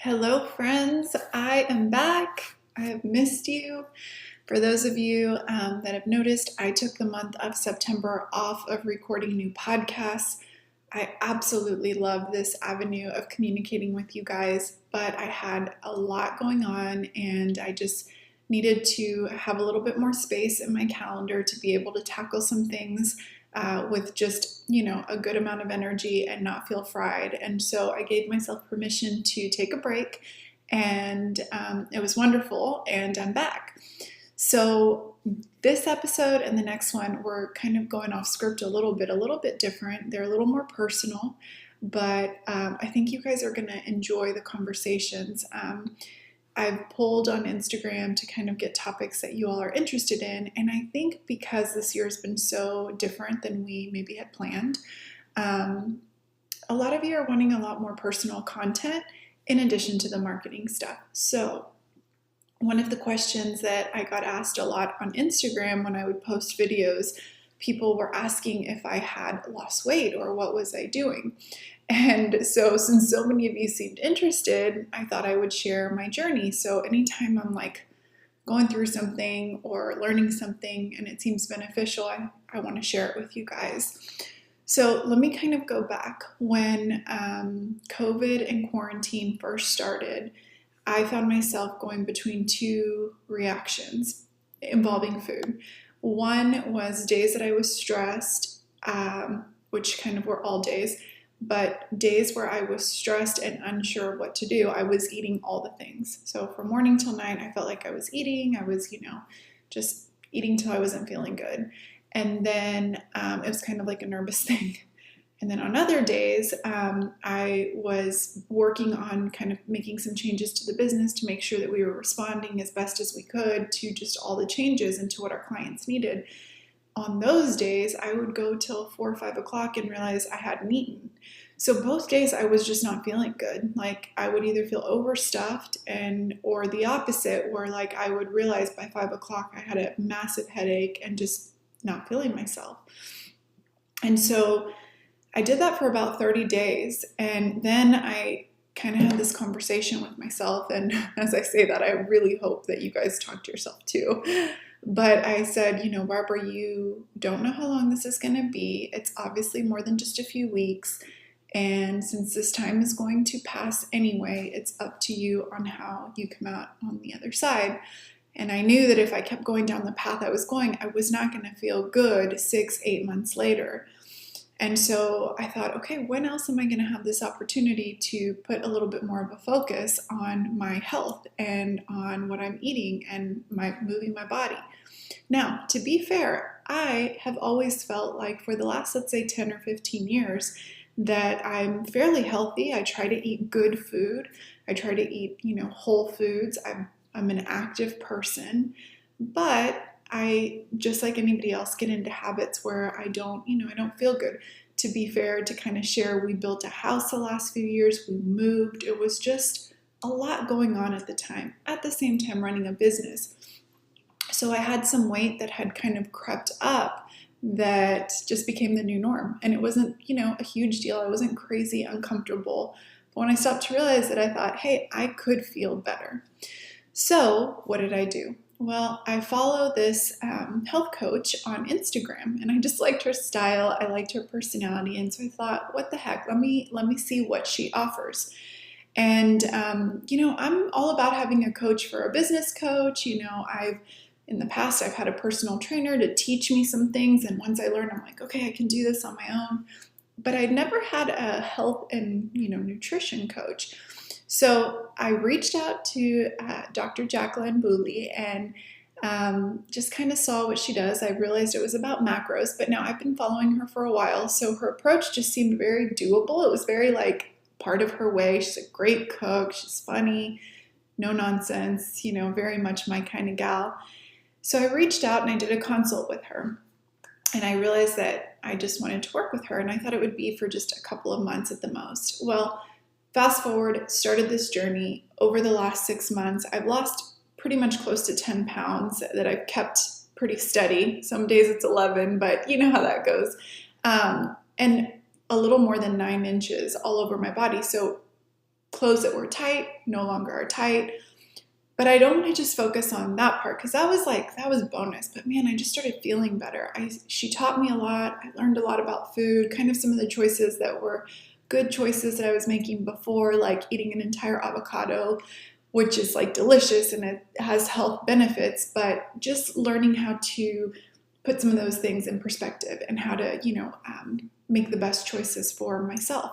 Hello, friends. I am back. I have missed you. For those of you that have noticed, I took the month of September off of recording new podcasts. I absolutely love this avenue of communicating with you guys, but I had a lot going on and I just needed to have a little bit more space in my calendar to be able to tackle some things with just, a good amount of energy and not feel fried. And so I gave myself permission to take a break, and it was wonderful, and I'm back. So this episode and the next one, we're kind of going off script a little bit different. They're a little more personal, but I think you guys are going to enjoy the conversations. I've pulled on Instagram to kind of get topics that you all are interested in. And I think because this year has been so different than we maybe had planned, a lot of you are wanting a lot more personal content in addition to the marketing stuff. So one of the questions that I got asked a lot on Instagram when I would post videos, people were asking if I had lost weight or what was I doing. And so since so many of you seemed interested, I thought I would share my journey. So anytime I'm like going through something or learning something and it seems beneficial, I want to share it with you guys. So let me kind of go back. When COVID and quarantine first started, I found myself going between two reactions involving food. One was days that I was stressed, which kind of were all days. But days where I was stressed and unsure of what to do, I was eating all the things. So from morning till night, I felt like I was eating. I was, just eating till I wasn't feeling good. And then it was kind of like a nervous thing. And then on other days, I was working on kind of making some changes to the business to make sure that we were responding as best as we could to just all the changes and to what our clients needed. On those days, I would go till 4 or 5 o'clock and realize I hadn't eaten. So both days I was just not feeling good. Like I would either feel overstuffed or the opposite, where like I would realize by 5 o'clock I had a massive headache and just not feeling myself. And so I did that for about 30 days. And then I kind of had this conversation with myself. And as I say that, I really hope that you guys talk to yourself too. But I said, Barbara, you don't know how long this is going to be. It's obviously more than just a few weeks. And since this time is going to pass anyway, it's up to you on how you come out on the other side. And I knew that if I kept going down the path I was going, I was not going to feel good 6-8 months later. And so I thought, okay, when else am I going to have this opportunity to put a little bit more of a focus on my health and on what I'm eating and moving my body? Now, to be fair, I have always felt like for the last, let's say 10 or 15 years, that I'm fairly healthy. I try to eat good food. I try to eat, whole foods. I'm an active person, but I, just like anybody else, get into habits where I don't feel good. To be fair, to kind of share, we built a house the last few years. We moved. It was just a lot going on at the time. At the same time, running a business. So I had some weight that had kind of crept up that just became the new norm. And it wasn't, a huge deal. I wasn't crazy uncomfortable. But when I stopped to realize that, I thought, hey, I could feel better. So what did I do? Well, I follow this health coach on Instagram, and I just liked her style. I liked her personality, and so I thought, what the heck? Let me see what she offers. And I'm all about having a coach for a business coach. In the past, I've had a personal trainer to teach me some things, and once I learned, I'm like, okay, I can do this on my own. But I'd never had a health and nutrition coach. So I reached out to Dr. Jacqueline Booley and just kind of saw what she does. I realized it was about macros, but now I've been following her for a while. So her approach just seemed very doable. It was very like part of her way. She's a great cook. She's funny, no nonsense, very much my kind of gal. So I reached out and I did a consult with her. And I realized that I just wanted to work with her. And I thought it would be for just a couple of months at the most. Well, fast forward, started this journey. Over the last 6 months, I've lost pretty much close to 10 pounds that I've kept pretty steady. Some days it's 11, but you know how that goes. And a little more than 9 inches all over my body. So clothes that were tight no longer are tight. But I don't want to just focus on that part because that was bonus. But man, I just started feeling better. She taught me a lot. I learned a lot about food, kind of some of the choices that were good choices that I was making before, like eating an entire avocado, which is like delicious and it has health benefits, but just learning how to put some of those things in perspective and how to, make the best choices for myself.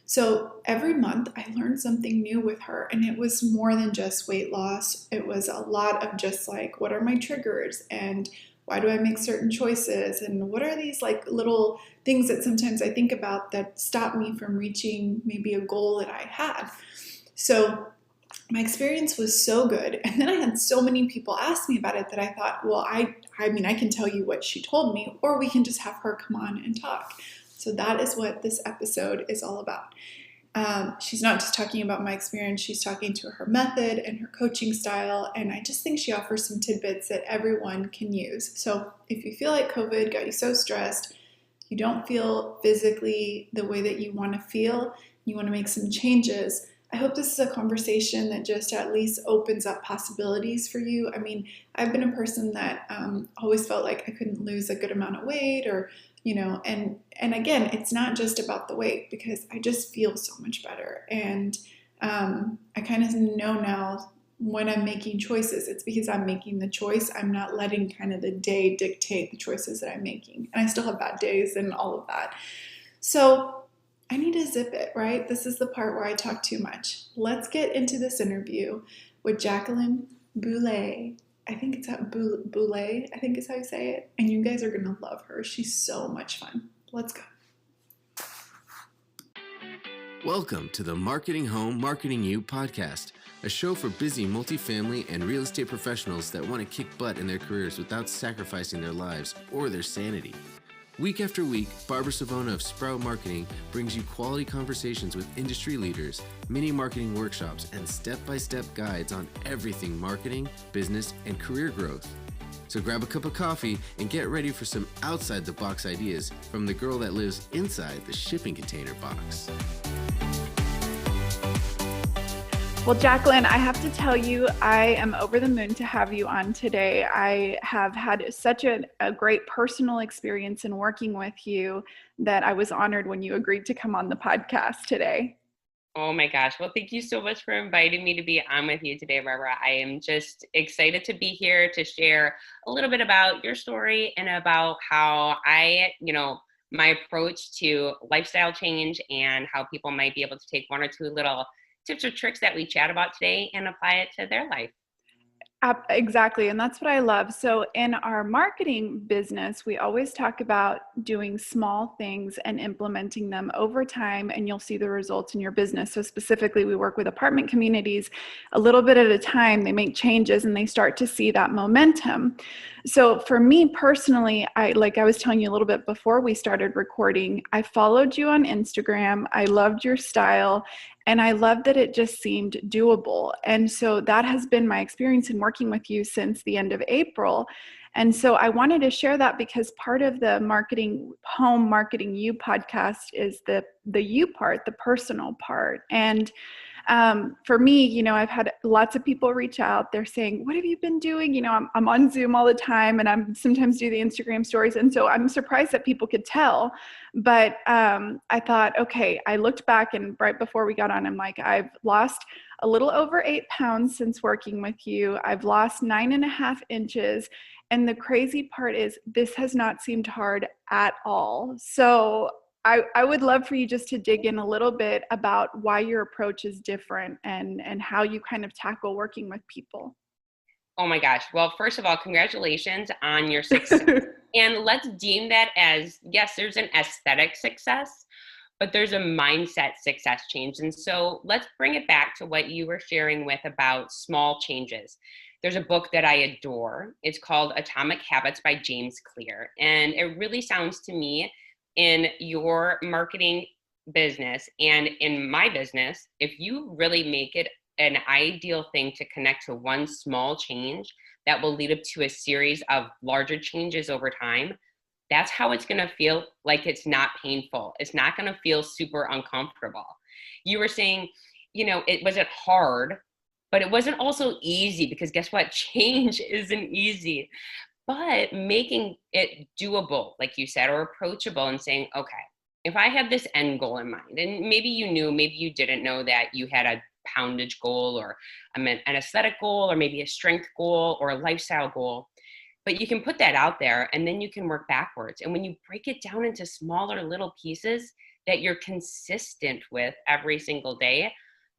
So every month I learned something new with her, and it was more than just weight loss. It was a lot of just like, what are my triggers and why do I make certain choices? And what are these like little things that sometimes I think about that stop me from reaching maybe a goal that I had? So my experience was so good. And then I had so many people ask me about it that I thought, well, I can tell you what she told me, or we can just have her come on and talk. So that is what this episode is all about. She's not just talking about my experience, she's talking to her method and her coaching style, and I just think she offers some tidbits that everyone can use. So if you feel like COVID got you so stressed, you don't feel physically the way that you want to feel, you want to make some changes, I hope this is a conversation that just at least opens up possibilities for you. I mean, I've been a person that always felt like I couldn't lose a good amount of weight, or and again, it's not just about the weight, because I just feel so much better. And I kind of know now when I'm making choices, it's because I'm making the choice. I'm not letting kind of the day dictate the choices that I'm making. And I still have bad days and all of that. So I need to zip it, right? This is the part where I talk too much. Let's get into this interview with Jacqueline Boulet. I think it's at Boulet, I think is how you say it. And you guys are going to love her. She's so much fun. Let's go. Welcome to the Marketing Home, Marketing You podcast, a show for busy multifamily and real estate professionals that want to kick butt in their careers without sacrificing their lives or their sanity. Week after week, Barbara Savona of Sprout Marketing brings you quality conversations with industry leaders, mini marketing workshops, and step-by-step guides on everything marketing, business, and career growth. So grab a cup of coffee and get ready for some outside-the-box ideas from the girl that lives inside the shipping container box. Well, Jacqueline, I have to tell you, I am over the moon to have you on today. I have had such a great personal experience in working with you that I was honored when you agreed to come on the podcast today. Oh my gosh. Well, thank you so much for inviting me to be on with you today, Barbara. I am just excited to be here to share a little bit about your story and about how my approach to lifestyle change and how people might be able to take one or two little tips or tricks that we chat about today and apply it to their life. Exactly. And that's what I love. So in our marketing business, we always talk about doing small things and implementing them over time, and you'll see the results in your business. So specifically, we work with apartment communities a little bit at a time. They make changes and they start to see that momentum. So for me personally, I was telling you a little bit before we started recording, I followed you on Instagram. I loved your style. And I love that it just seemed doable. And so that has been my experience in working with you since the end of April. And so I wanted to share that because part of the Marketing Home, Marketing You podcast is the you part, the personal part. And for me, I've had lots of people reach out. They're saying, what have you been doing? I'm on Zoom all the time, and I'm sometimes do the Instagram stories. And so I'm surprised that people could tell. But I thought, okay, I looked back, and right before we got on, I'm like, I've lost a little over 8 pounds since working with you. I've lost 9.5 inches. And the crazy part is this has not seemed hard at all. So I would love for you just to dig in a little bit about why your approach is different and how you kind of tackle working with people. Oh my gosh. Well, first of all, congratulations on your success. And let's deem that as, yes, there's an aesthetic success, but there's a mindset success change. And so let's bring it back to what you were sharing with about small changes. There's a book that I adore. It's called Atomic Habits by James Clear. And it really sounds to me, in your marketing business and in my business, if you really make it an ideal thing to connect to one small change that will lead up to a series of larger changes over time, that's how it's going to feel like it's not painful. It's not going to feel super uncomfortable. You were saying, it wasn't hard, but it wasn't also easy, because guess what? Change isn't easy. But making it doable, like you said, or approachable, and saying, okay, if I have this end goal in mind, and maybe you knew, maybe you didn't know that you had a poundage goal, or an aesthetic goal, or maybe a strength goal, or a lifestyle goal, but you can put that out there, and then you can work backwards. And when you break it down into smaller little pieces that you're consistent with every single day,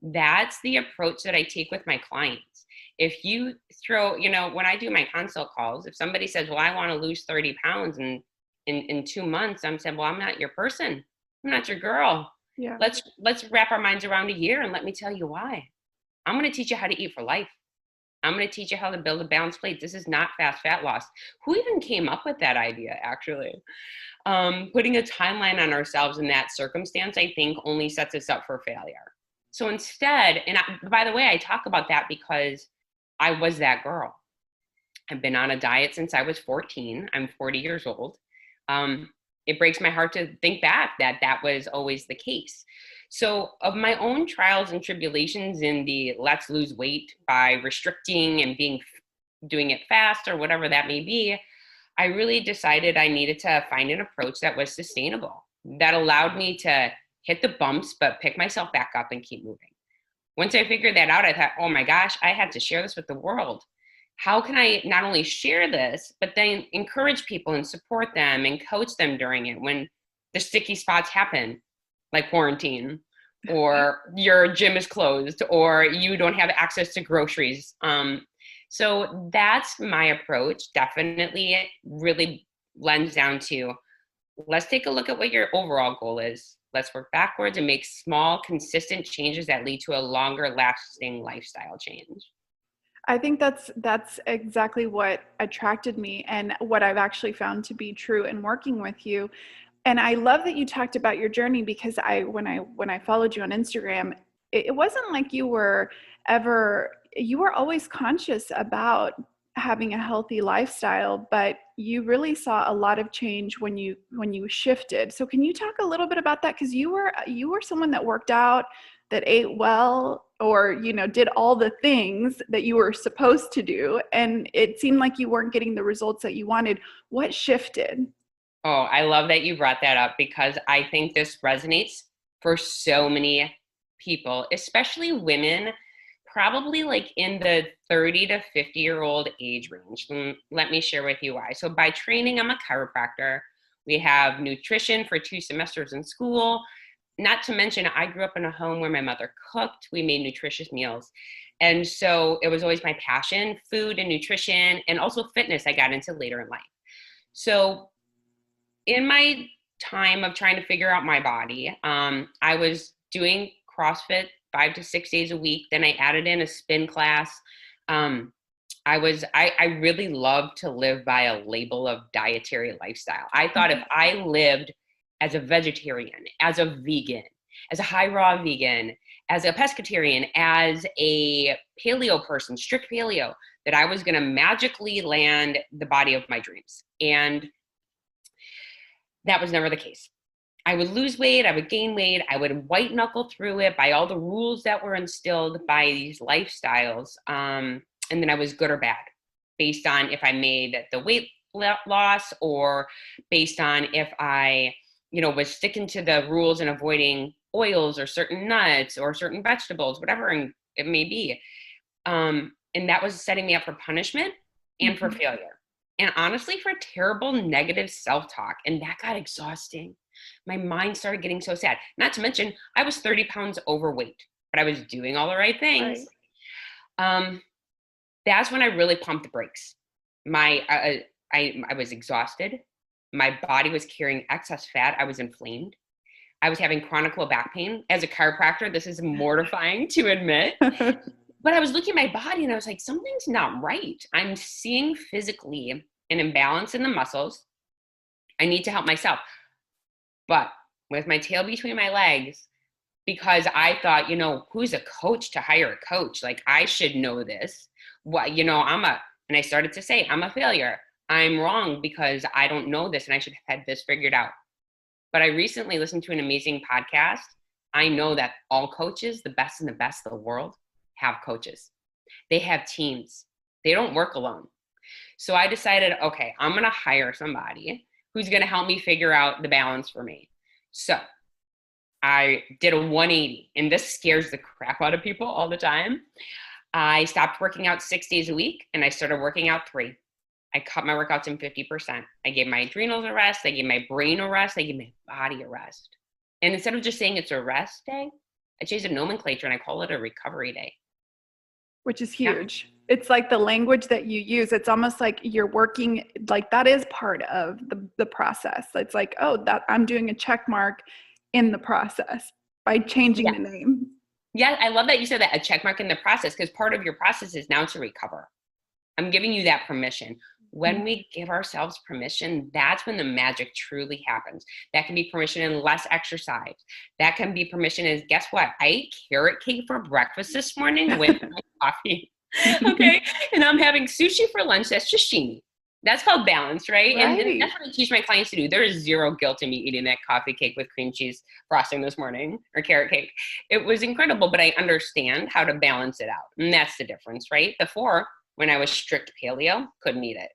that's the approach that I take with my clients. If you throw, when I do my consult calls, if somebody says, well, I want to lose 30 pounds in 2 months, I'm saying, well, I'm not your person. I'm not your girl. Yeah. Let's wrap our minds around a year, and let me tell you why. I'm going to teach you how to eat for life. I'm going to teach you how to build a balanced plate. This is not fast fat loss. Who even came up with that idea, actually? Putting a timeline on ourselves in that circumstance, I think, only sets us up for failure. So instead, by the way, I talk about that because I was that girl. I've been on a diet since I was 14. I'm 40 years old. It breaks my heart to think back that was always the case. So of my own trials and tribulations in the let's lose weight by restricting and doing it fast, or whatever that may be, I really decided I needed to find an approach that was sustainable, that allowed me to hit the bumps, but pick myself back up and keep moving. Once I figured that out, I thought, oh my gosh, I had to share this with the world. How can I not only share this, but then encourage people and support them and coach them during it when the sticky spots happen, like quarantine, or your gym is closed, or you don't have access to groceries. So that's my approach. Definitely really lends down to, let's take a look at what your overall goal is. Let's work backwards and make small, consistent changes that lead to a longer lasting lifestyle change. I think that's exactly what attracted me, and what I've actually found to be true in working with you. And I love that you talked about your journey, because when I followed you on Instagram, it wasn't like you were always conscious about having a healthy lifestyle, but you really saw a lot of change when you shifted. So can you talk a little bit about that? Because you were someone that worked out, that ate well, or did all the things that you were supposed to do, and it seemed like you weren't getting the results that you wanted. What shifted? Oh, I love that you brought that up, because I think this resonates for so many people, especially women, probably like in the 30 to 50-year-old age range. Let me share with you why. So by training, I'm a chiropractor. We have nutrition for 2 semesters in school. Not to mention, I grew up in a home where my mother cooked. We made nutritious meals. And so it was always my passion, food and nutrition, and also fitness I got into later in life. So in my time of trying to figure out my body, I was doing CrossFit 5 to 6 days a week. Then I added in a spin class. I really loved to live by a label of dietary lifestyle. I thought if I lived as a vegetarian, as a vegan, as a high raw vegan, as a pescatarian, as a paleo person, strict paleo, that I was going to magically land the body of my dreams. And that was never the case. I would lose weight, I would gain weight, I would white knuckle through it by all the rules that were instilled by these lifestyles. And then I was good or bad based on if I made the weight loss, or based on if I, was sticking to the rules and avoiding oils or certain nuts or certain vegetables, whatever it may be. And that was setting me up for punishment and for failure. And honestly, for terrible negative self-talk. And that got exhausting. My mind started getting so sad. Not to mention, I was 30 pounds overweight, but I was doing all the right things. Right. That's when I really pumped the brakes. I was exhausted. My body was carrying excess fat. I was inflamed. I was having chronic low back pain. As a chiropractor, this is mortifying to admit. But I was looking at my body and I was like, something's not right. I'm seeing physically an imbalance in the muscles. I need to help myself. But with my tail between my legs, because I thought, who's a coach to hire a coach? Like, I should know this. Well, and I started to say, I'm a failure. I'm wrong because I don't know this and I should have had this figured out. But I recently listened to an amazing podcast I know that all coaches, the best and the best of the world, have coaches. They have teams. They don't work alone. So I decided, okay, I'm going to hire somebody who's going to help me figure out the balance for me. So I did a 180, and this scares the crap out of people all the time. I stopped working out 6 days a week, and I started working out 3. I cut my workouts in 50%. I gave my adrenals a rest. I gave my brain a rest. I gave my body a rest. And instead of just saying it's a rest day, I changed the nomenclature and I call it a recovery day. Which is huge. Yeah. It's like the language that you use. It's almost like you're working, like that is part of the process. It's like, oh, that I'm doing a check mark in the process by changing the name. Yeah, I love that you said that, a check mark in the process, because part of your process is now to recover. I'm giving you that permission. When we give ourselves permission, that's when the magic truly happens. That can be permission in less exercise. That can be permission is, guess what? I ate carrot cake for breakfast this morning with my coffee. Okay. And I'm having sushi for lunch. That's sashimi. That's called balance, right? And that's what I teach my clients to do. There is zero guilt in me eating that coffee cake with cream cheese frosting this morning, or carrot cake. It was incredible, but I understand how to balance it out. And that's the difference, right? Before, when I was strict paleo, couldn't eat it.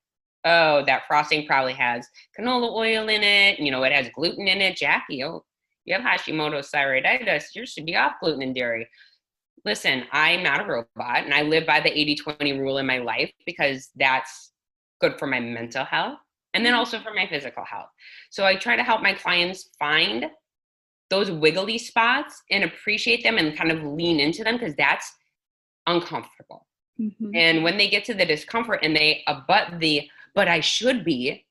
Oh, that frosting probably has canola oil in it. You know, it has gluten in it. Jackie, oh, you have Hashimoto's thyroiditis. You should be off gluten and dairy. Listen, I'm not a robot, and I live by the 80-20 rule in my life because that's good for my mental health and then also for my physical health. So I try to help my clients find those wiggly spots and appreciate them and kind of lean into them, because that's uncomfortable. Mm-hmm. And when they get to the discomfort and they but I should be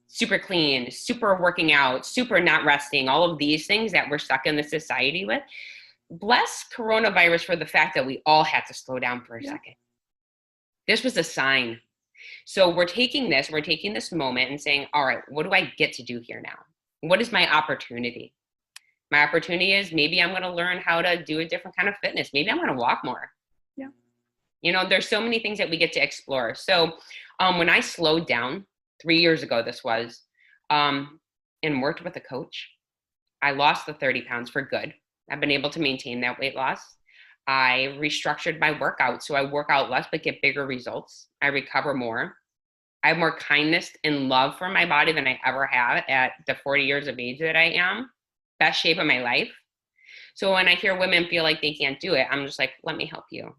super clean, super working out, super not resting, all of these things that we're stuck in the society with. Bless coronavirus for the fact that we all had to slow down for a second. This was a sign. So we're taking this moment and saying, all right, what do I get to do here now? What is my opportunity? My opportunity is maybe I'm going to learn how to do a different kind of fitness. Maybe I'm going to walk more. Yeah. You know, there's so many things that we get to explore. So when I slowed down 3 years ago, this was, and worked with a coach, I lost the 30 pounds for good. I've been able to maintain that weight loss. I restructured my workout, so I work out less but get bigger results. I recover more. I have more kindness and love for my body than I ever have at the 40 years of age that I am. Best shape of my life. So when I hear women feel like they can't do it, I'm just like, let me help you.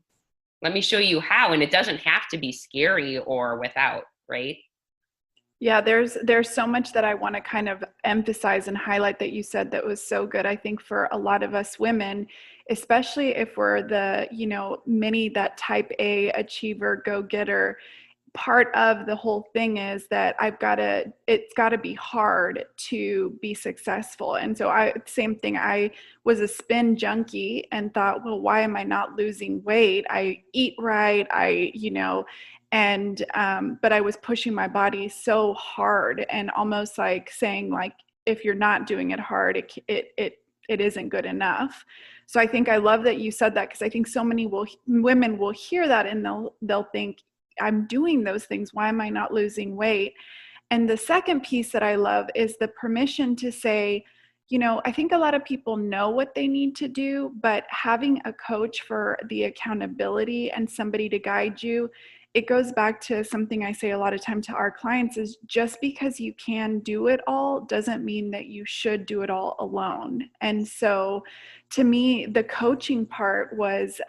Let me show you how. And it doesn't have to be scary or without, right? Yeah, there's so much that I want to kind of emphasize and highlight that you said that was so good. I think for a lot of us women, especially if we're the, many that type A achiever, go-getter, part of the whole thing is that it's got to be hard to be successful. And so same thing, I was a spin junkie and thought, well, why am I not losing weight? I eat right, but I was pushing my body so hard and almost like saying, like, if you're not doing it hard, it isn't good enough. So I think I love that you said that, because I think so many women will hear that and they'll think, I'm doing those things. Why am I not losing weight? And the second piece that I love is the permission to say, I think a lot of people know what they need to do, but having a coach for the accountability and somebody to guide you, it goes back to something I say a lot of time to our clients is, just because you can do it all doesn't mean that you should do it all alone. And so to me, the coaching part is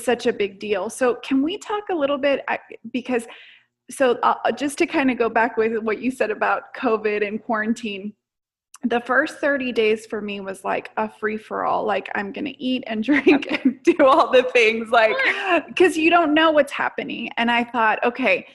such a big deal. So can we talk a little bit, just to kind of go back with what you said about COVID and quarantine, the first 30 days for me was like a free for all. Like, I'm going to eat and drink and do all the things, like, because you don't know what's happening. And I thought, okay,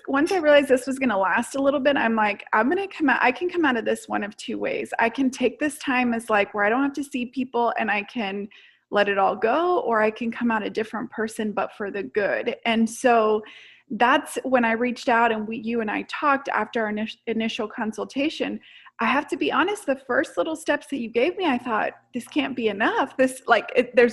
once I realized this was going to last a little bit, I'm like, I'm going to come out. I can come out of this one of two ways. I can take this time as like where I don't have to see people and I can let it all go, or I can come out a different person, but for the good. And so that's when I reached out and you and I talked after our initial consultation. I have to be honest, the first little steps that you gave me, I thought, this can't be enough. There's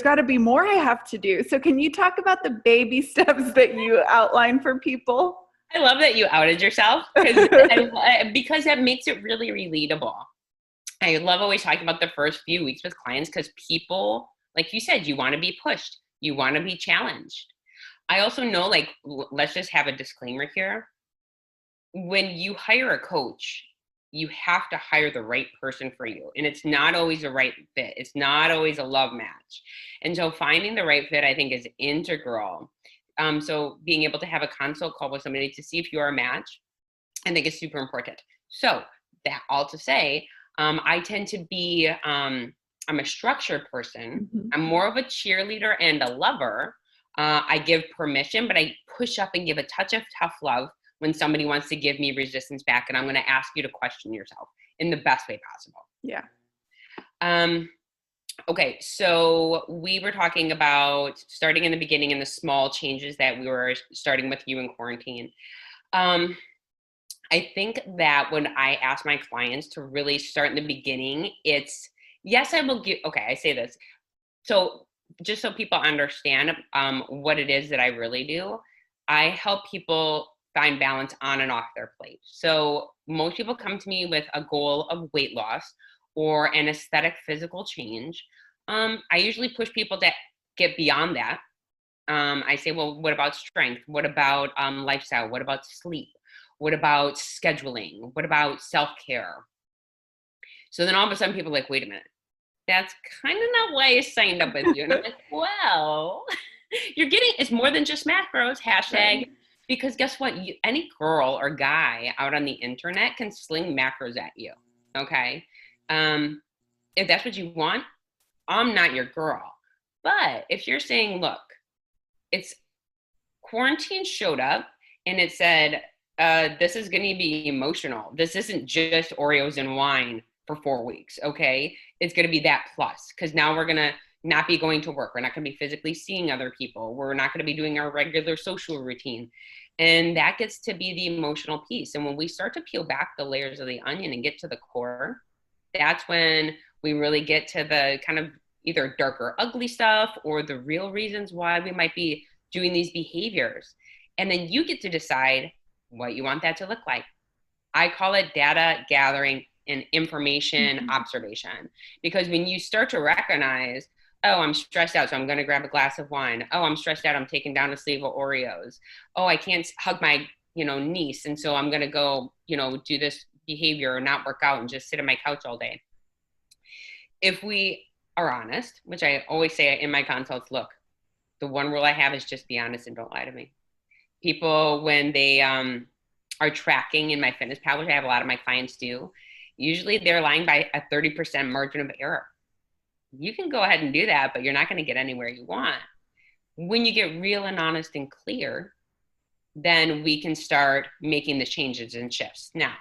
got to be more I have to do. So can you talk about the baby steps that you outlined for people? I love that you outed yourself because that makes it really relatable. I love always talking about the first few weeks with clients because people, like you said, you want to be pushed, you want to be challenged. I also know, like, let's just have a disclaimer here. When you hire a coach, you have to hire the right person for you. And it's not always a right fit. It's not always a love match. And so finding the right fit, I think, is integral. So being able to have a consult call with somebody to see if you're a match, I think is super important. So that all to say, I tend to be, I'm a structured person. Mm-hmm. I'm more of a cheerleader and a lover. I give permission, but I push up and give a touch of tough love when somebody wants to give me resistance back. And I'm going to ask you to question yourself in the best way possible. Yeah. Okay, so we were talking about starting in the beginning and the small changes that we were starting with you in quarantine. I think that when I ask my clients to really start in the beginning, it's, yes, I will give, okay, I say this. So just so people understand what it is that I really do, I help people find balance on and off their plate. So most people come to me with a goal of weight loss or an aesthetic physical change. I usually push people to get beyond that. I say, well, what about strength? What about lifestyle? What about sleep? What about scheduling? What about self-care? So then all of a sudden people are like, wait a minute, that's kind of not why I signed up with you. And I'm like, well, you're getting, it's more than just macros, hashtag, Right. because guess what? Any girl or guy out on the internet can sling macros at you, okay? If that's what you want, I'm not your girl. But if you're saying, look, it's quarantine showed up and it said, this is going to be emotional. This isn't just Oreos and wine for 4 weeks, okay? It's going to be that plus, because now we're going to not be going to work. We're not going to be physically seeing other people. We're not going to be doing our regular social routine. And that gets to be the emotional piece. And when we start to peel back the layers of the onion and get to the core, that's when we really get to the kind of either darker, ugly stuff or the real reasons why we might be doing these behaviors. And then you get to decide what you want that to look like. I call it data gathering and information observation, because when you start to recognize, oh, I'm stressed out, so I'm going to grab a glass of wine. Oh, I'm stressed out, I'm taking down a sleeve of Oreos. Oh, I can't hug my, niece, and so I'm going to go, do this behavior or not work out and just sit on my couch all day. If we are honest, which I always say in my consults, look, the one rule I have is just be honest and don't lie to me. People, when they are tracking in my fitness pal, which I have a lot of my clients do, usually they're lying by a 30% margin of error. You can go ahead and do that, but you're not going to get anywhere you want. When you get real and honest and clear, then we can start making the changes and shifts. Now,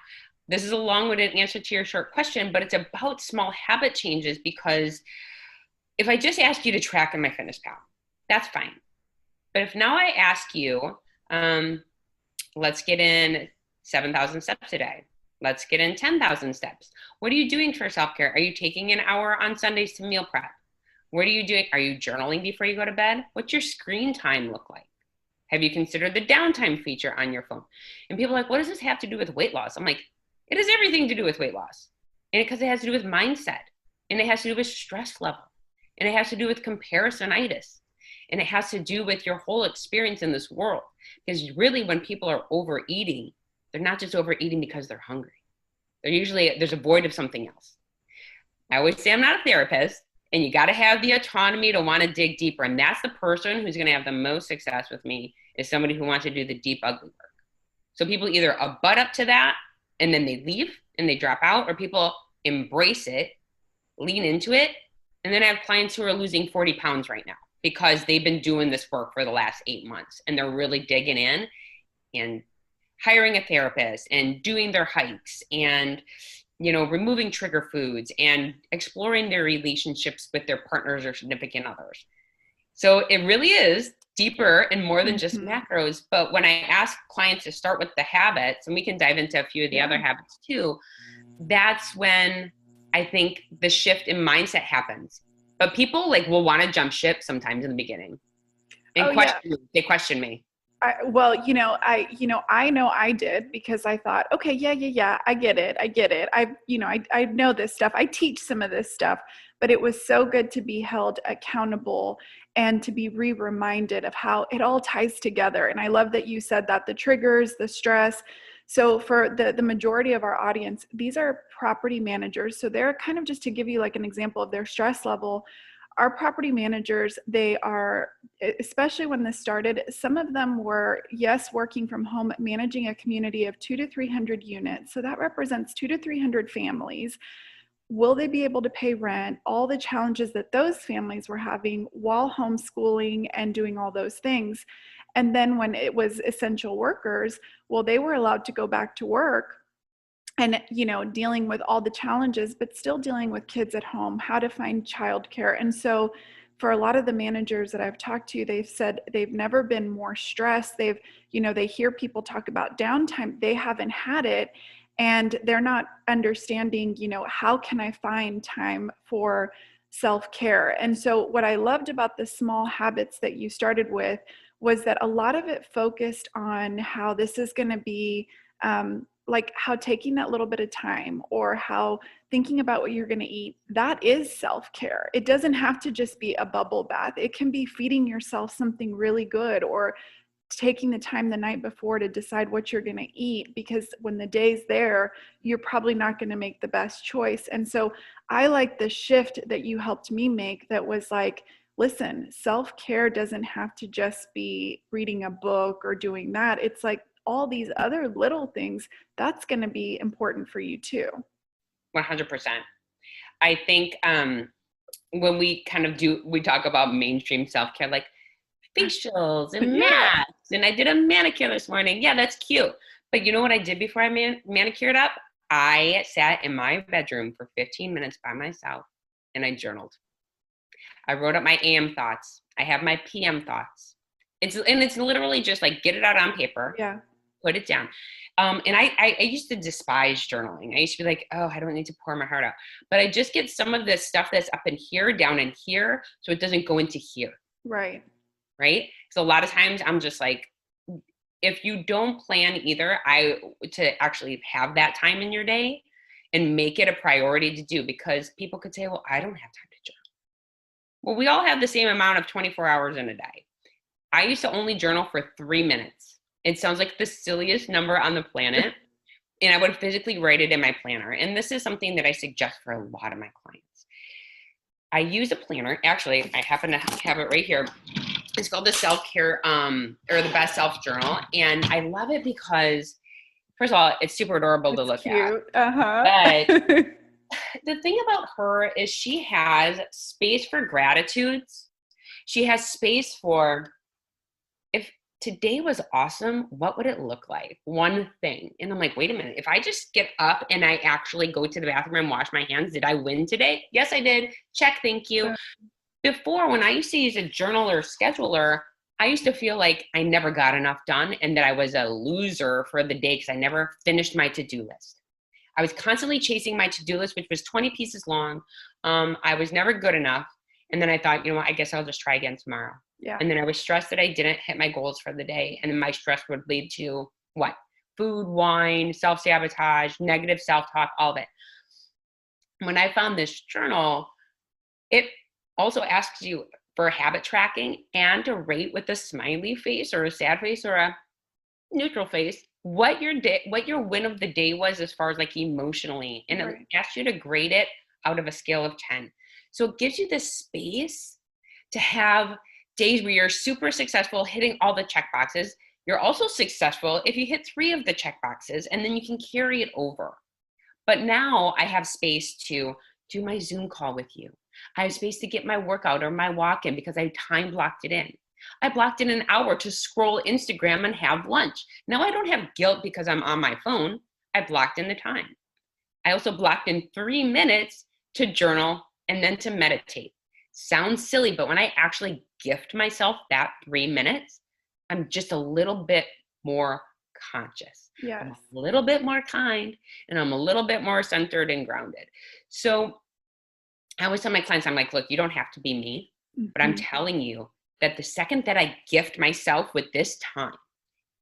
this is a long-winded answer to your short question, but it's about small habit changes, because if I just ask you to track in my fitness pal, that's fine. But if now I ask you, let's get in 7,000 steps a day. Let's get in 10,000 steps. What are you doing for self-care? Are you taking an hour on Sundays to meal prep? What are you doing? Are you journaling before you go to bed? What's your screen time look like? Have you considered the downtime feature on your phone? And people are like, what does this have to do with weight loss? I'm like, it has everything to do with weight loss. And because it has to do with mindset. And it has to do with stress level. And it has to do with comparisonitis. And it has to do with your whole experience in this world. Because really, when people are overeating, they're not just overeating because they're hungry. There's a void of something else. I always say I'm not a therapist, and you got to have the autonomy to want to dig deeper. And that's the person who's going to have the most success with me, is somebody who wants to do the deep, ugly work. So people either butt up to that and then they leave and they drop out, or people embrace it, lean into it. And then I have clients who are losing 40 pounds right now because they've been doing this work for the last 8 months, and they're really digging in and hiring a therapist and doing their hikes and, removing trigger foods and exploring their relationships with their partners or significant others. So it really is deeper and more than just macros. But when I ask clients to start with the habits, and we can dive into a few of the other habits too, that's when I think the shift in mindset happens. But people will want to jump ship sometimes in the beginning. And they question me. I know I did, because I thought, okay, yeah, I get it. I know this stuff. I teach some of this stuff, but it was so good to be held accountable and to be reminded of how it all ties together. And I love that you said that, the triggers, the stress. So for the majority of our audience, these are property managers. So they're kind of, just to give you like an example of their stress level, our property managers, they are, especially when this started, some of them were, yes, working from home, managing a community of 200 to 300 units. So that represents 200 to 300 families. Will they be able to pay rent? All the challenges that those families were having while homeschooling and doing all those things. And then when it was essential workers, well, they were allowed to go back to work and, dealing with all the challenges, but still dealing with kids at home, how to find childcare. And so for a lot of the managers that I've talked to, they've said they've never been more stressed. They hear people talk about downtime. They haven't had it, and they're not understanding, how can I find time for self-care? And so what I loved about the small habits that you started with was that a lot of it focused on how this is going to be, like how taking that little bit of time, or how thinking about what you're going to eat, that is self-care. It doesn't have to just be a bubble bath. It can be feeding yourself something really good, or taking the time the night before to decide what you're going to eat, because when the day's there, you're probably not going to make the best choice. And so I like the shift that you helped me make, that was like, listen, self-care doesn't have to just be reading a book or doing that. It's like all these other little things, that's going to be important for you too. 100%. I think when we talk about mainstream self-care, like facials and masks, and I did a manicure this morning. Yeah, that's cute. But you know what I did before I manicured up? I sat in my bedroom for 15 minutes by myself and I journaled. I wrote up my AM thoughts. I have my PM thoughts. It's literally just like, get it out on paper. Yeah. Put it down. And I used to despise journaling. I used to be like, oh, I don't need to pour my heart out. But I just get some of this stuff that's up in here, down in here, so it doesn't go into here. Right. Right? So a lot of times I'm just like, if you don't plan either, to actually have that time in your day and make it a priority to do, because people could say, well, I don't have time to journal. Well, we all have the same amount of 24 hours in a day. I used to only journal for 3 minutes. It sounds like the silliest number on the planet. And I would physically write it in my planner. And this is something that I suggest for a lot of my clients. I use a planner. Actually, I happen to have it right here. It's called the Self-Care or the Best Self Journal. And I love it because, first of all, it's super adorable to look cute. at. But the thing about her is she has space for gratitudes. She has space for, if today was awesome, what would it look like? One thing. And I'm like, wait a minute. If I just get up and I actually go to the bathroom and wash my hands, did I win today? Yes, I did. Check. Thank you. Before, when I used to use a journal or scheduler, I used to feel like I never got enough done and that I was a loser for the day because I never finished my to-do list. I was constantly chasing my to-do list, which was 20 pieces long. I was never good enough. And then I thought, you know what, I guess I'll just try again tomorrow. Yeah. And then I was stressed that I didn't hit my goals for the day. And then my stress would lead to what? Food, wine, self-sabotage, negative self-talk, all of it. When I found this journal, it also asks you for habit tracking and to rate with a smiley face or a sad face or a neutral face what your win of the day was as far as like emotionally. And it asks you to grade it out of a scale of 10. So it gives you this space to have days where you're super successful, hitting all the check boxes. You're also successful if you hit 3 of the check boxes, and then you can carry it over. But now I have space to do my Zoom call with you. I have space to get my workout or my walk in because I time blocked it in. I blocked in an hour to scroll Instagram and have lunch. Now I don't have guilt because I'm on my phone. I blocked in the time. I also blocked in 3 minutes to journal and then to meditate. Sounds silly, but when I actually gift myself that 3 minutes, I'm just a little bit more conscious. Yes. I'm a little bit more kind, and I'm a little bit more centered and grounded. So I always tell my clients, I'm like, look, you don't have to be me, but I'm telling you that the second that I gift myself with this time,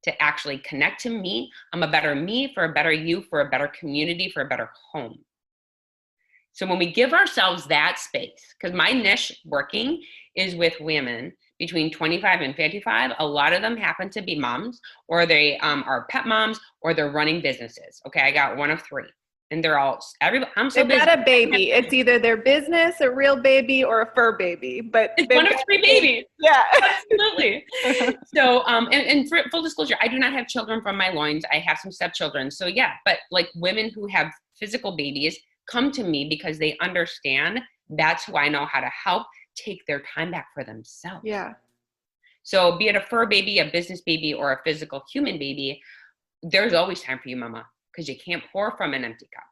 to actually connect to me. I'm a better me for a better you, for a better community, for a better home. So when we give ourselves that space, because my niche working is with women between 25 and 55, a lot of them happen to be moms, or they are pet moms, or they're running businesses. Okay, I got one of three. And they're all, I'm so busy. They've got a baby. It's either their business, a real baby, or a fur baby. But it's one of three babies. Yeah. Absolutely. So, and for full disclosure, I do not have children from my loins. I have some stepchildren. So yeah, but like women who have physical babies come to me because they understand that's who I know how to help take their time back for themselves. Yeah. So be it a fur baby, a business baby, or a physical human baby, there's always time for you, mama, because you can't pour from an empty cup.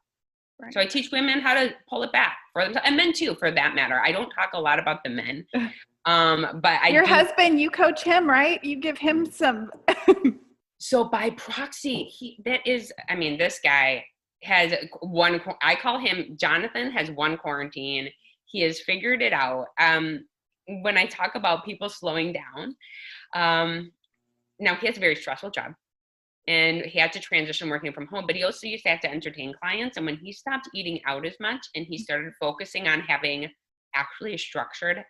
Right. So I teach women how to pull it back for themselves, and men too, for that matter. I don't talk a lot about the men. But your husband, you coach him, right? You give him some. So by proxy, this guy has one, I call him Jonathan, has one quarantine. He has figured it out. When I talk about people slowing down, now he has a very stressful job and he had to transition working from home, but he also used to have to entertain clients. And when he stopped eating out as much and he started focusing on having actually a structured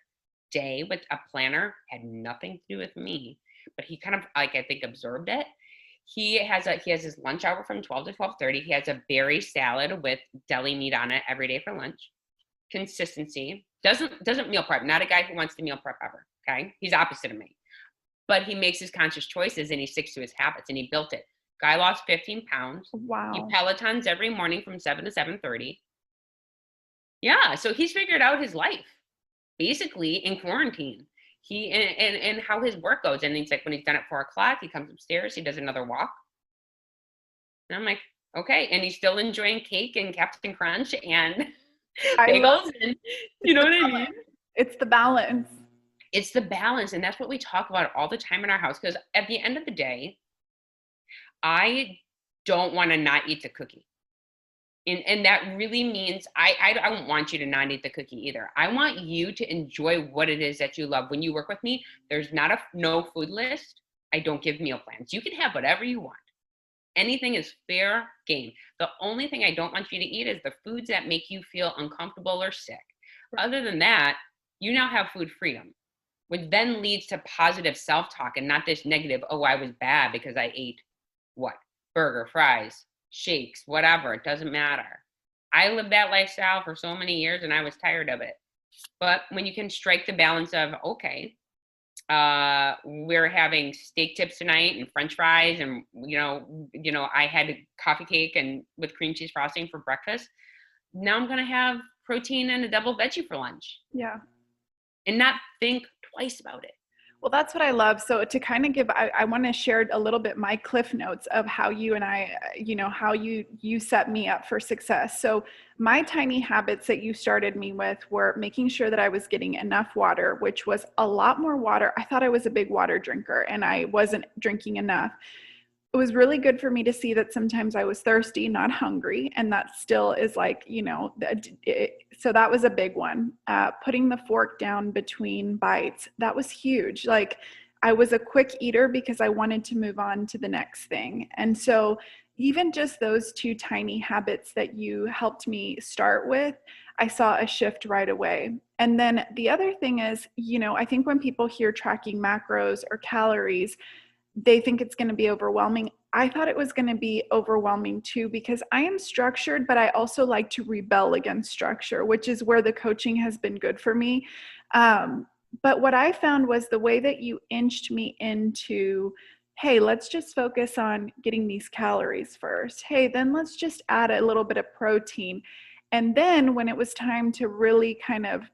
day with a planner, had nothing to do with me, but he kind of I think observed it. He has his lunch hour from 12 to 12:30. He has a berry salad with deli meat on it every day for lunch. Consistency. Doesn't meal prep. Not a guy who wants to meal prep ever. Okay. He's opposite of me. But he makes his conscious choices and he sticks to his habits and he built it. Guy lost 15 pounds. Wow. He Pelotons every morning from 7 to 7:30. Yeah. So he's figured out his life basically in quarantine. He and how his work goes. And he's like, when he's done at 4 o'clock, he comes upstairs, he does another walk. And I'm like, okay. And he's still enjoying cake and Captain Crunch and bagels. And you know what I mean? It's the balance. It's the balance. And that's what we talk about all the time in our house. Because at the end of the day, I don't want to not eat the cookie. And that really means I don't want you to not eat the cookie either. I want you to enjoy what it is that you love. When you work with me, there's not no food list. I don't give meal plans. You can have whatever you want. Anything is fair game. The only thing I don't want you to eat is the foods that make you feel uncomfortable or sick. Other than that, you now have food freedom, which then leads to positive self-talk and not this negative, oh, I was bad because I ate what? Burger, fries, shakes, whatever. It doesn't matter. I lived that lifestyle for so many years and I was tired of it. But when you can strike the balance of, okay, we're having steak tips tonight and French fries and I had coffee cake and with cream cheese frosting for breakfast. Now I'm gonna have protein and a double veggie for lunch. Yeah. And not think twice about it. Well, that's what I love. So to kind of give, I want to share a little bit my cliff notes of how you and I, how you set me up for success. So my tiny habits that you started me with were making sure that I was getting enough water, which was a lot more water. I thought I was a big water drinker and I wasn't drinking enough. It was really good for me to see that sometimes I was thirsty, not hungry. And that still is like, so that was a big one. Putting the fork down between bites, that was huge. Like I was a quick eater because I wanted to move on to the next thing. And so even just those two tiny habits that you helped me start with, I saw a shift right away. And then the other thing is, I think when people hear tracking macros or calories, they think it's going to be overwhelming. I thought it was going to be overwhelming too, because I am structured, but I also like to rebel against structure, which is where the coaching has been good for me. But what I found was the way that you inched me into, hey, let's just focus on getting these calories first. Hey, then let's just add a little bit of protein. And then when it was time to really kind of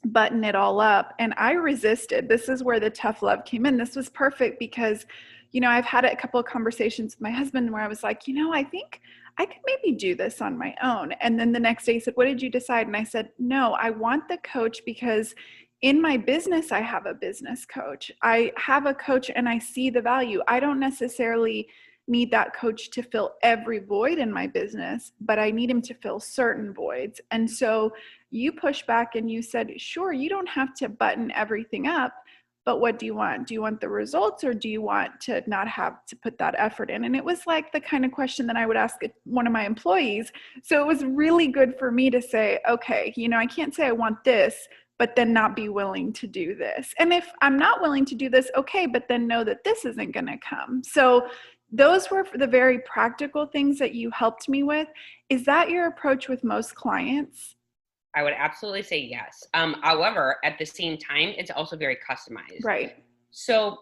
button it all up, and I resisted. This is where the tough love came in. This was perfect because, I've had a couple of conversations with my husband where I was like, I think I could maybe do this on my own. And then the next day he said, what did you decide? And I said, no, I want the coach because in my business, I have a business coach. I have a coach and I see the value. I don't necessarily need that coach to fill every void in my business, but I need him to fill certain voids. And so you pushed back and you said, sure, you don't have to button everything up, but what do you want? Do you want the results, or do you want to not have to put that effort in? And it was like the kind of question that I would ask one of my employees. So it was really good for me to say, okay, I can't say I want this, but then not be willing to do this. And if I'm not willing to do this, okay, but then know that this isn't going to come. So those were the very practical things that you helped me with. Is that your approach with most clients? I would absolutely say yes. However, at the same time, it's also very customized. Right. So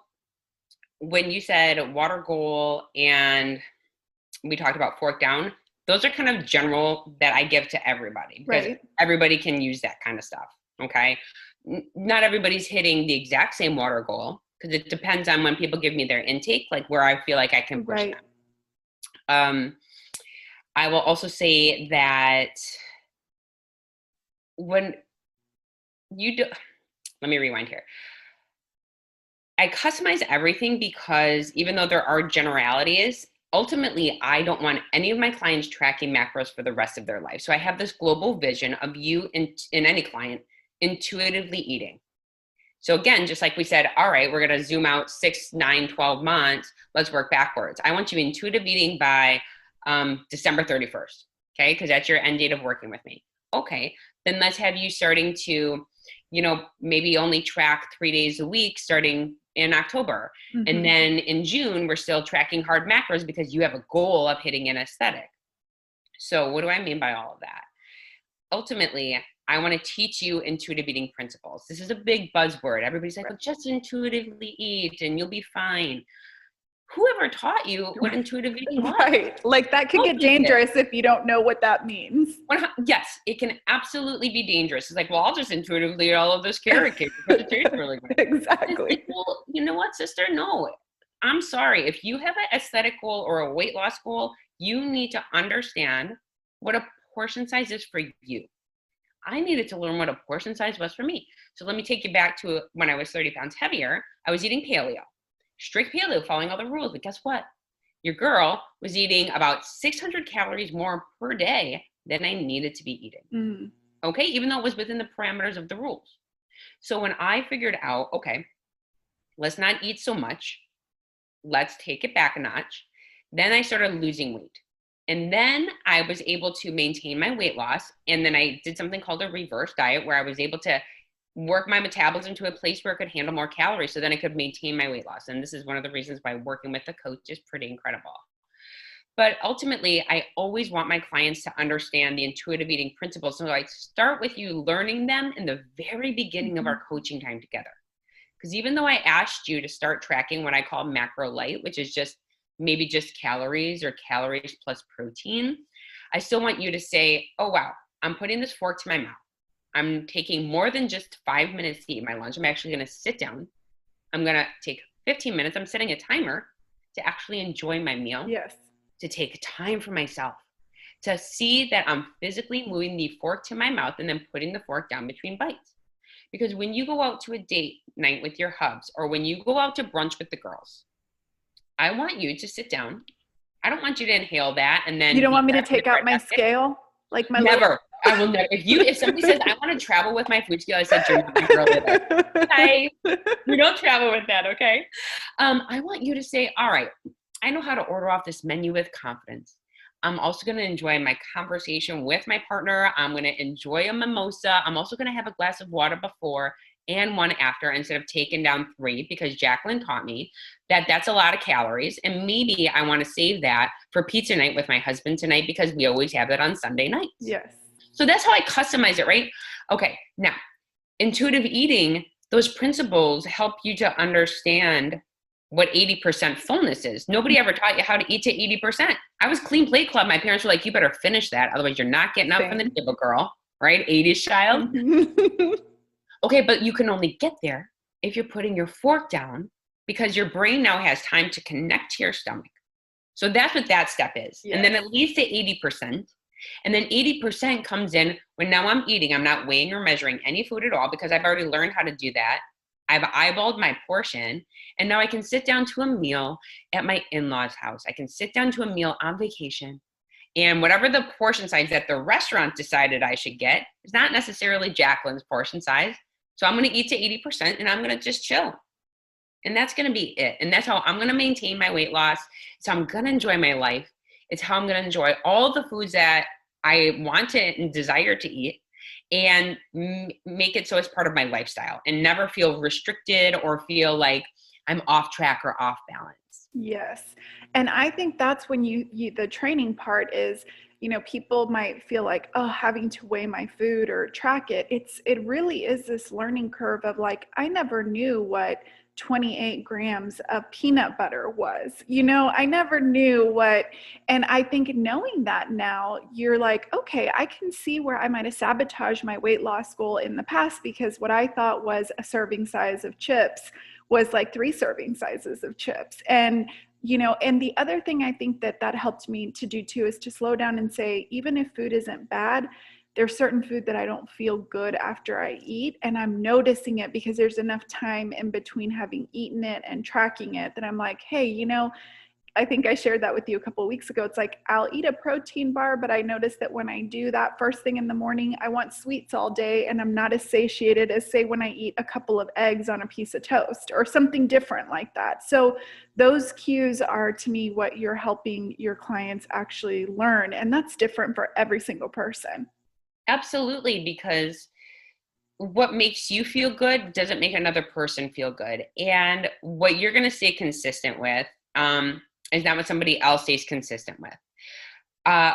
when you said water goal and we talked about fork down, those are kind of general that I give to everybody, because everybody can use that kind of stuff. Okay. Not everybody's hitting the exact same water goal, because it depends on when people give me their intake, like where I feel like I can push them. I will also say that when you do, let me rewind here. I customize everything because even though there are generalities, ultimately, I don't want any of my clients tracking macros for the rest of their life. So I have this global vision of you in any client intuitively eating. So again, just like we said, all right, we're going to zoom out 6, 9, 12 months. Let's work backwards. I want you intuitive eating by December 31st. Okay. Because that's your end date of working with me. Okay. Then let's have you starting to, maybe only track 3 days a week starting in October. Mm-hmm. And then in June, we're still tracking hard macros because you have a goal of hitting an aesthetic. So what do I mean by all of that? Ultimately, I want to teach you intuitive eating principles. This is a big buzzword. Everybody's like, well, just intuitively eat and you'll be fine. Whoever taught you what intuitive eating was? Right. Like that could get dangerous if you don't know what that means. Yes, it can absolutely be dangerous. It's like, well, I'll just intuitively eat all of this carrot cake because it tastes really good. Exactly. Like, well, you know what, sister? No, I'm sorry. If you have an aesthetic goal or a weight loss goal, you need to understand what a portion size is for you. I needed to learn what a portion size was for me. So let me take you back to when I was 30 pounds heavier. I was eating paleo. Strict paleo, following all the rules. But guess what? Your girl was eating about 600 calories more per day than I needed to be eating. Mm. Okay, even though it was within the parameters of the rules. So when I figured out, okay, let's not eat so much. Let's take it back a notch. Then I started losing weight. And then I was able to maintain my weight loss. And then I did something called a reverse diet where I was able to work my metabolism to a place where it could handle more calories. So then I could maintain my weight loss. And this is one of the reasons why working with a coach is pretty incredible. But ultimately, I always want my clients to understand the intuitive eating principles. So I start with you learning them in the very beginning of our coaching time together. Because even though I asked you to start tracking what I call macro light, which is just maybe just calories or calories plus protein, I still want you to say, oh, wow, I'm putting this fork to my mouth. I'm taking more than just 5 minutes to eat my lunch. I'm actually going to sit down. I'm going to take 15 minutes. I'm setting a timer to actually enjoy my meal. Yes. To take time for myself, to see that I'm physically moving the fork to my mouth and then putting the fork down between bites. Because when you go out to a date night with your hubs, or when you go out to brunch with the girls, I want you to sit down. I don't want you to inhale that and then— You don't want me to take out my scale? Like my— Never. I will never. If somebody says, I want to travel with my food scale, I said, you're not my girl with it. Okay. You don't travel with that, okay? I want you to say, all right, I know how to order off this menu with confidence. I'm also going to enjoy my conversation with my partner. I'm going to enjoy a mimosa. I'm also going to have a glass of water before and one after, instead of taking down 3, because Jacqueline taught me that that's a lot of calories. And maybe I want to save that for pizza night with my husband tonight, because we always have that on Sunday nights. Yes. So that's how I customize it, right? Okay. Now, intuitive eating, those principles help you to understand what 80% fullness is. Nobody ever taught you how to eat to 80%. I was clean plate club. My parents were like, you better finish that. Otherwise you're not getting up from the table, girl, right? 80s child. Okay, but you can only get there if you're putting your fork down, because your brain now has time to connect to your stomach. So that's what that step is. Yes. And then it leads to 80%. And then 80% comes in when now I'm eating. I'm not weighing or measuring any food at all, because I've already learned how to do that. I've eyeballed my portion, and now I can sit down to a meal at my in-laws' house. I can sit down to a meal on vacation, and whatever the portion size that the restaurant decided I should get is not necessarily Jacqueline's portion size. So I'm going to eat to 80%, and I'm going to just chill. And that's going to be it. And that's how I'm going to maintain my weight loss. So I'm going to enjoy my life. It's how I'm going to enjoy all the foods that I want to and desire to eat, and make it so it's part of my lifestyle and never feel restricted or feel like I'm off track or off balance. Yes. And I think that's when the training part is, people might feel like, oh, having to weigh my food or track it. It really is this learning curve of like, I never knew what 28 grams of peanut butter was, I never knew what, and I think knowing that now, you're like, okay, I can see where I might have sabotaged my weight loss goal in the past, because what I thought was a serving size of chips was like 3 serving sizes of chips. And and the other thing I think that helped me to do too is to slow down and say, even if food isn't bad, there's certain food that I don't feel good after I eat. And I'm noticing it because there's enough time in between having eaten it and tracking it that I'm like, hey, I think I shared that with you a couple of weeks ago. It's like, I'll eat a protein bar, but I notice that when I do that first thing in the morning, I want sweets all day, and I'm not as satiated as, say, when I eat a couple of eggs on a piece of toast or something different like that. So those cues are, to me, what you're helping your clients actually learn. And that's different for every single person. Absolutely, because what makes you feel good doesn't make another person feel good. And what you're going to stay consistent with is not what somebody else stays consistent with.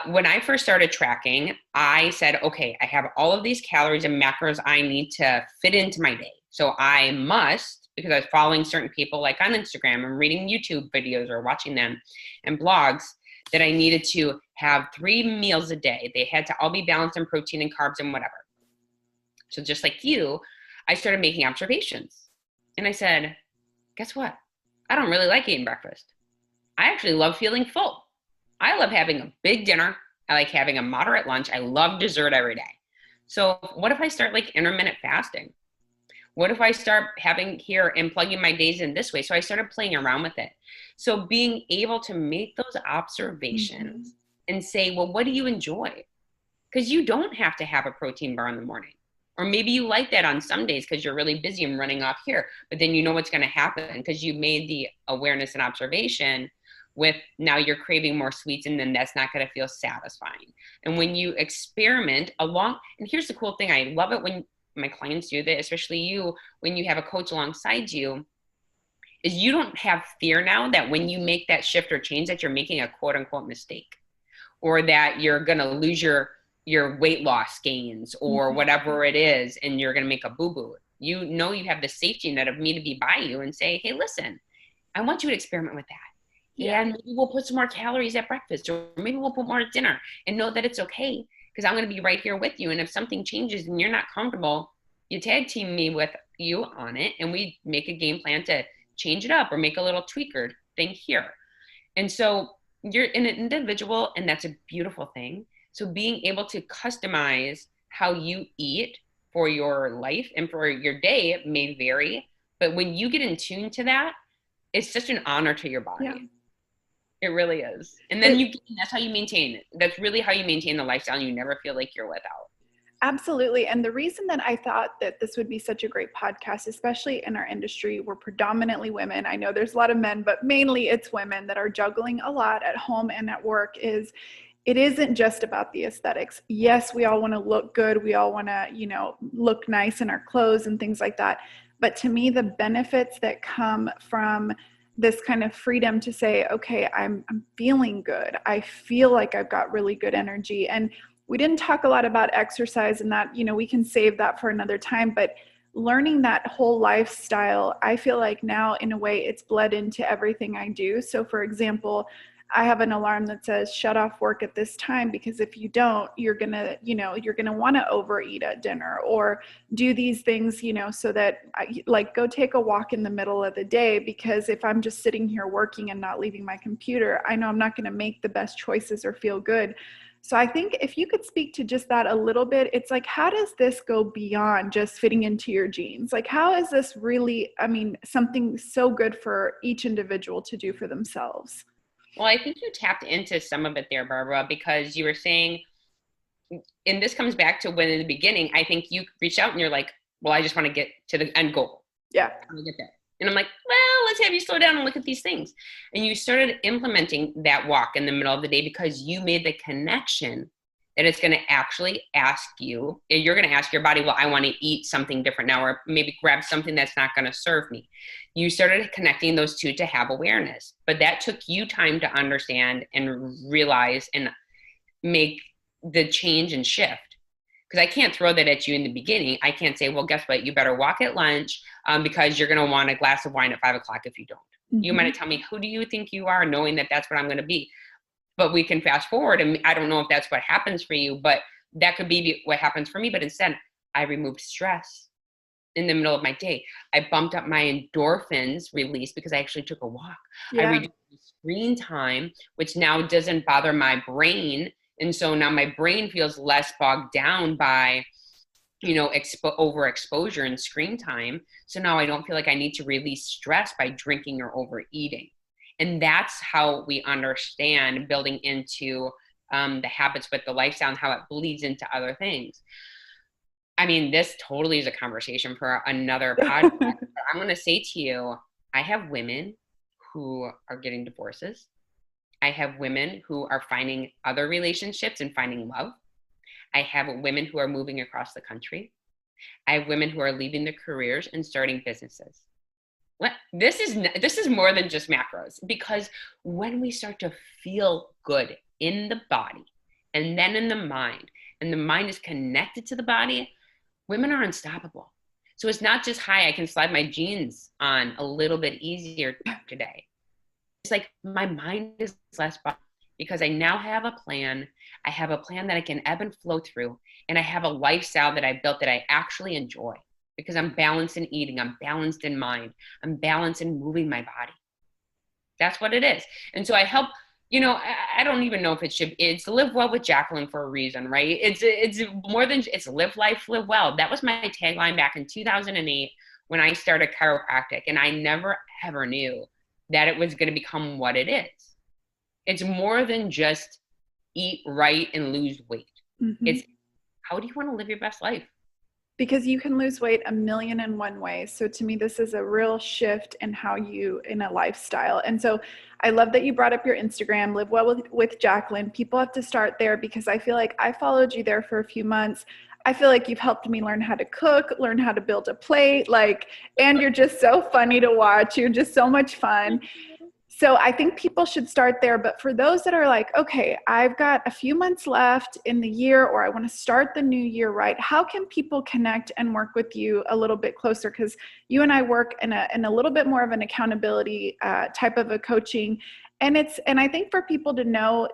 When I first started tracking, I said, okay, I have all of these calories and macros I need to fit into my day. So I must, because I was following certain people like on Instagram and reading YouTube videos or watching them and blogs, that I needed to have 3 meals a day. They had to all be balanced in protein and carbs and whatever. So just like you, I started making observations. And I said, guess what? I don't really like eating breakfast. I actually love feeling full. I love having a big dinner. I like having a moderate lunch. I love dessert every day. So what if I start like intermittent fasting? What if I start having here and plugging my days in this way? So I started playing around with it. So being able to make those observations and say, well, what do you enjoy? Because you don't have to have a protein bar in the morning. Or maybe you like that on some days because you're really busy and running off here. But then you know what's going to happen because you made the awareness and observation with now you're craving more sweets, and then that's not going to feel satisfying. And when you experiment along, and here's the cool thing, I love it when my clients do that, especially you, when you have a coach alongside you, is you don't have fear now that when you make that shift or change that you're making a quote unquote mistake, or that you're going to lose your weight loss gains or whatever it is, and you're going to make a boo-boo. You know, you have the safety net of me to be by you and say, hey, listen, I want you to experiment with that. Yeah. And maybe we'll put some more calories at breakfast, or maybe we'll put more at dinner, and know that it's okay because I'm going to be right here with you. And if something changes and you're not comfortable, you tag team me with you on it, and we make a game plan to change it up or make a little tweaker thing here. And so you're an individual, and that's a beautiful thing. So being able to customize how you eat for your life and for your day, it may vary, but when you get in tune to that, it's such an honor to your body. Yeah. It really is. And then that's how you maintain it. That's really how you maintain the lifestyle, and you never feel like you're without. Absolutely. And the reason that I thought that this would be such a great podcast, especially in our industry, we're predominantly women. I know there's a lot of men, but mainly it's women that are juggling a lot at home and at work. It isn't just about the aesthetics. Yes, we all want to look good. We all want to, look nice in our clothes and things like that. But to me, the benefits that come from this kind of freedom to say, okay, I'm feeling good. I feel like I've got really good energy. And we didn't talk a lot about exercise, and that, we can save that for another time, but learning that whole lifestyle, I feel like now in a way it's bled into everything I do. So for example, I have an alarm that says shut off work at this time, because if you don't, you're going to want to overeat at dinner or do these things, so that like go take a walk in the middle of the day, because if I'm just sitting here working and not leaving my computer, I know I'm not going to make the best choices or feel good. So I think if you could speak to just that a little bit, it's like, how does this go beyond just fitting into your jeans? Like, how is this really, something so good for each individual to do for themselves? Well, I think you tapped into some of it there, Barbara, because you were saying, and this comes back to when in the beginning, I think you reached out and you're like, well, I just want to get to the end goal. Yeah. I want to get there. And I'm like, well, let's have you slow down and look at these things. And you started implementing that walk in the middle of the day because you made the connection that it's going to actually ask you, you're going to ask your body, well, I want to eat something different now, or maybe grab something that's not going to serve me. You started connecting those two to have awareness, but that took you time to understand and realize and make the change and shift. Because I can't throw that at you in the beginning. I can't say, well, guess what? You better walk at lunch because you're going to want a glass of wine at 5 o'clock if you don't. Mm-hmm. You might tell me, who do you think you are, knowing that that's what I'm going to be? But we can fast forward, and I don't know if that's what happens for you, but that could be what happens for me. But instead, I removed stress in the middle of my day. I bumped up my endorphins release because I actually took a walk. Yeah. I reduced the screen time, which now doesn't bother my brain. And so now my brain feels less bogged down by, overexposure and screen time. So now I don't feel like I need to release stress by drinking or overeating. And that's how we understand building into the habits with the lifestyle and how it bleeds into other things. I mean, this totally is a conversation for another podcast. But I'm going to say to you, I have women who are getting divorces. I have women who are finding other relationships and finding love. I have women who are moving across the country. I have women who are leaving their careers and starting businesses. This is more than just macros, because when we start to feel good in the body and then in the mind, and the mind is connected to the body, women are unstoppable. So it's not just, hi, I can slide my jeans on a little bit easier today. It's like my mind is less bothered because I now have a plan. I have a plan that I can ebb and flow through, and I have a lifestyle that I built that I actually enjoy. Because I'm balanced in eating, I'm balanced in mind, I'm balanced in moving my body. That's what it is. And so I help, I don't even know if it's live well with Jacqueline for a reason, right? It's more than, it's live life, live well. That was my tagline back in 2008 when I started chiropractic. And I never ever knew that it was going to become what it is. It's more than just eat right and lose weight. Mm-hmm. It's how do you want to live your best life? Because you can lose weight 1,000,001 ways. So to me, this is a real shift in how in a lifestyle. And so I love that you brought up your Instagram, Live Well with Jacqueline. People have to start there because I feel like I followed you there for a few months. I feel like you've helped me learn how to cook, learn how to build a plate, and you're just so funny to watch. You're just so much fun. So I think people should start there. But for those that are like, okay, I've got a few months left in the year, or I want to start the new year right, how can people connect and work with you a little bit closer? Because you and I work in a little bit more of an accountability type of a coaching. And I think for people to know,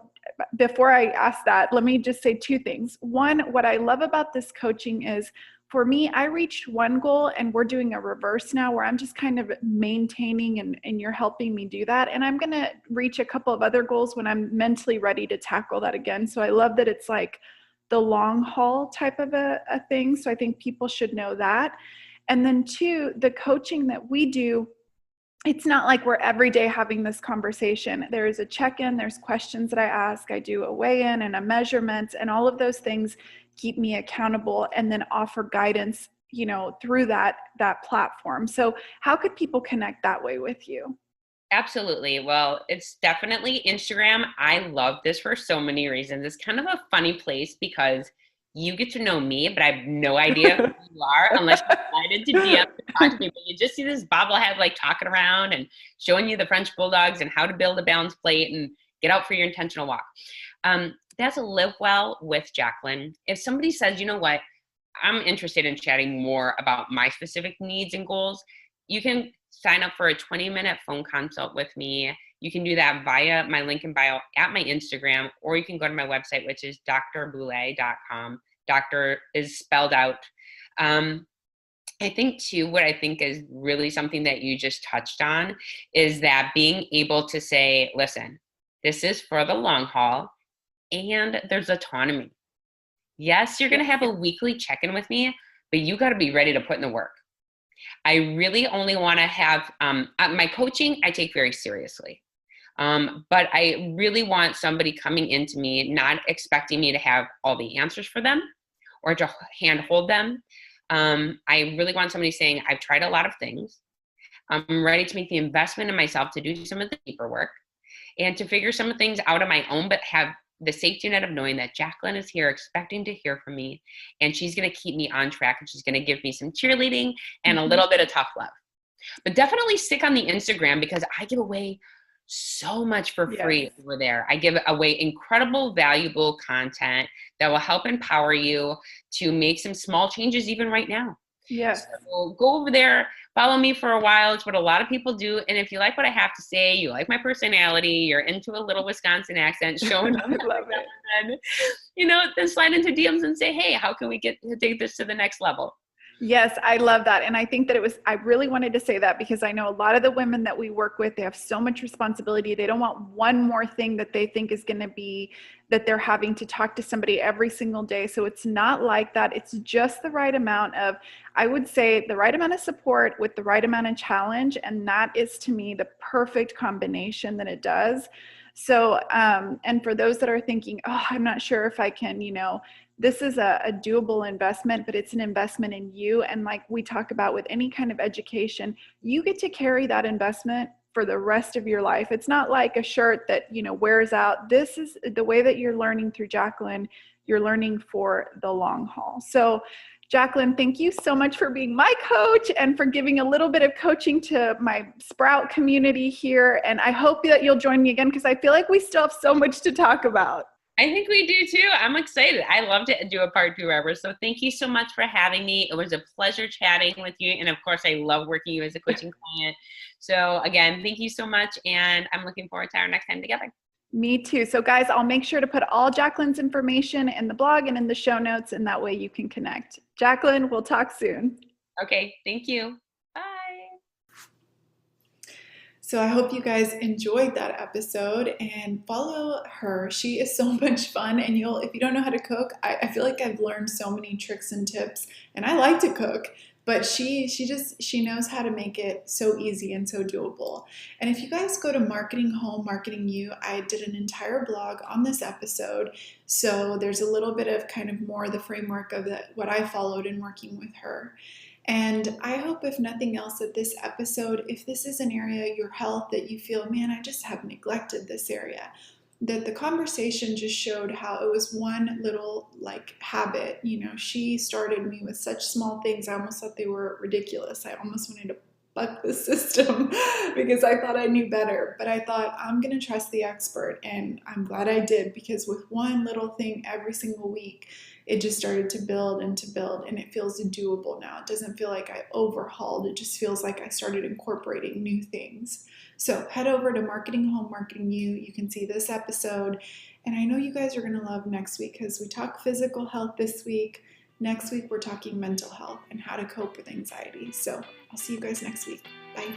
before I ask that, let me just say two things. One, what I love about this coaching is, for me, I reached one goal and we're doing a reverse now where I'm just kind of maintaining and you're helping me do that. And I'm going to reach a couple of other goals when I'm mentally ready to tackle that again. So I love that it's like the long haul type of a thing. So I think people should know that. And then two, the coaching that we do, it's not like we're every day having this conversation. There is a check-in, there's questions that I ask, I do a weigh-in and a measurement, and all of those things keep me accountable and then offer guidance, through that platform. So how could people connect that way with you? Absolutely. Well, it's definitely Instagram. I love this for so many reasons. It's kind of a funny place because you get to know me, but I have no idea who you are unless you decided to DM to talk to me. But you just see this bobblehead talking around and showing you the French bulldogs and how to build a balanced plate and get out for your intentional walk. That's a Live Well with Jacqueline. If somebody says, you know what, I'm interested in chatting more about my specific needs and goals, you can sign up for a 20-minute phone consult with me. You can do that via my link in bio at my Instagram, or you can go to my website, which is drboulay.com. Doctor is spelled out. I think too, what I think is really something that you just touched on is that being able to say, listen, this is for the long haul and there's autonomy. Yes, you're going to have a weekly check-in with me, but you got to be ready to put in the work. I really only want to have my coaching, I take very seriously. But I really want somebody coming into me, not expecting me to have all the answers for them or to handhold them. I really want somebody saying, I've tried a lot of things. I'm ready to make the investment in myself to do some of the deeper work and to figure some of things out on my own, but have the safety net of knowing that Jacqueline is here expecting to hear from me, and she's going to keep me on track, and she's going to give me some cheerleading and a little bit of tough love. But definitely stick on the Instagram, because I give away so much for free over there. I give away incredible, valuable content that will help empower you to make some small changes even right now. Yes. So go over there, follow me for a while. It's what a lot of people do. And if you like what I have to say, you like my personality, you're into a little Wisconsin accent, showing up, I love it. And, then slide into DMs and say, hey, how can we take this to the next level? Yes, I love that. And I think that I really wanted to say that because I know a lot of the women that we work with, they have so much responsibility. They don't want one more thing that they think is going to be that they're having to talk to somebody every single day. So it's not like that. It's just the right amount of, I would say, the right amount of support with the right amount of challenge. And that is, to me, the perfect combination that it does. So, and for those that are thinking, oh, I'm not sure if I can, this is a doable investment, but it's an investment in you. And like we talk about with any kind of education, you get to carry that investment for the rest of your life. It's not like a shirt that, wears out. This is the way that you're learning through Jacqueline. You're learning for the long haul. So Jacqueline, thank you so much for being my coach and for giving a little bit of coaching to my Sprout community here. And I hope that you'll join me again, because I feel like we still have so much to talk about. I think we do too. I'm excited. I love to do a part 2 ever. So thank you so much for having me. It was a pleasure chatting with you. And of course, I love working you as a coaching client. So again, thank you so much. And I'm looking forward to our next time together. Me too. So guys, I'll make sure to put all Jacqueline's information in the blog and in the show notes, and that way you can connect. Jacqueline, we'll talk soon. Okay. Thank you. Bye. So I hope you guys enjoyed that episode and follow her. She is so much fun, and if you don't know how to cook, I feel like I've learned so many tricks and tips, and I like to cook, but she knows how to make it so easy and so doable. And if you guys go to Marketing Home, Marketing You, I did an entire blog on this episode. So there's a little bit of kind of more the framework of what I followed in working with her. And I hope, if nothing else, that this episode, if this is an area, your health, that you feel, man, I just have neglected this area, that the conversation just showed how it was one little habit. She started me with such small things. I almost thought they were ridiculous. I almost wanted to buck the system because I thought I knew better. But I thought, I'm going to trust the expert. And I'm glad I did, because with one little thing every single week, it just started to build, and it feels doable now. It doesn't feel like I overhauled. It just feels like I started incorporating new things. So head over to Marketing Home, Marketing You. You can see this episode. And I know you guys are going to love next week, because we talk physical health this week. Next week, we're talking mental health and how to cope with anxiety. So I'll see you guys next week. Bye.